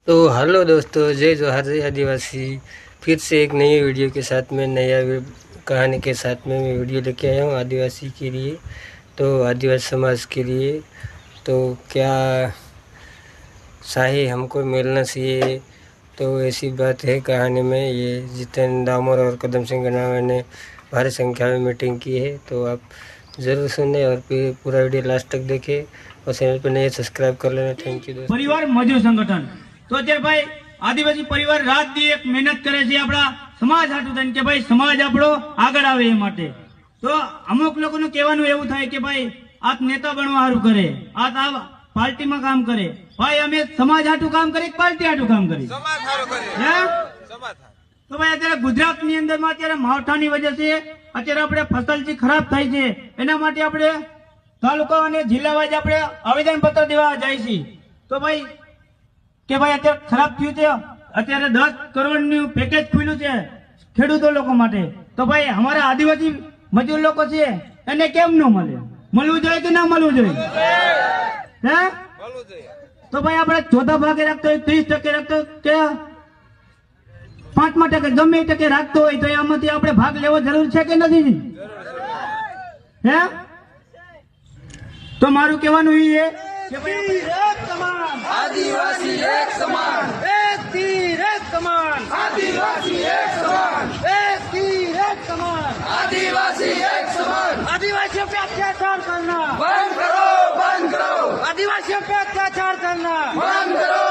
तो हेलो दोस्तों, जय जोहार, जय आदिवासी। फिर से एक नई वीडियो के साथ में कहानी के साथ में मैं वीडियो लेके आया हूँ आदिवासी के लिए। तो आदिवासी समाज के लिए तो क्या शाही हमको मिलना चाहिए, तो ऐसी बात है कहानी में। ये जितेंद्र दामोर और कदम सिंह गनावा ने भारी संख्या में मीटिंग की है, तो आप ज़रूर सुने और फिर पूरा वीडियो लास्ट तक देखें और चैनल पर नए सब्सक्राइब कर लेना। थैंक यू दोस्तों। परिवार मजूर संगठन तो અત્યારે ભાઈ આદિવાસી પરિવાર રાત દી એક મહેનત કરે છે આપણા સમાજ હાટુ થઈને કે ભાઈ સમાજ આપણો આગળ આવે એ માટે। તો અમુક લોકોનું કહેવાનું એવું થાય કે ભાઈ આ નેતા બનવા હારું કરે, આ પાર્ટીમાં કામ કરે। ભાઈ અમે સમાજ હાટુ કામ કરી, પાર્ટી હાટુ કામ કરી, સમાજ હારું કરે હે સમાજ। તો ભાઈ અત્યારે ગુજરાતની અંદરમાં અત્યારે માવઠાની વજહથી અત્યારે આપણે ફસલ જે ખરાબ થાય છે એના માટે આપણે તાલુકા અને જિલ્લા વાઇઝ આપણે આવેદન પત્ર દેવા જાય છે। તો ભાઈ કે ભાઈ અત્યારે ખરાબ થયું છે, અત્યારે 10 કરોડનું પેકેજ ખુલ્યું છે ખેડૂતો લોકો માટે। તો ભાઈ અમારા આદિવાસી મજૂર લોકો છે એને કેમ ન મળે? મળવું જોઈએ કે ના મળવું જોઈએ? હે તો ભાઈ આપણે ચોથા ભાગે રાખતો હોય, 30% રાખતો કે 5% ગમે એ ટકે રાખતો હોય તો એમાંથી આપણે ભાગ લેવો જરૂર છે કે નથી? હે તો મારું કહેવાનું એ કે ભાઈ એક સમાન आदिवासी एक समान, एक तीर एक समान, आदिवासी एक समान, एक तीर एक समान। आदिवासी एक समान। आदिवासियों पे अत्याचार करना बंद करो, बंद करो, आदिवासियों पे अत्याचार करना बंद करो,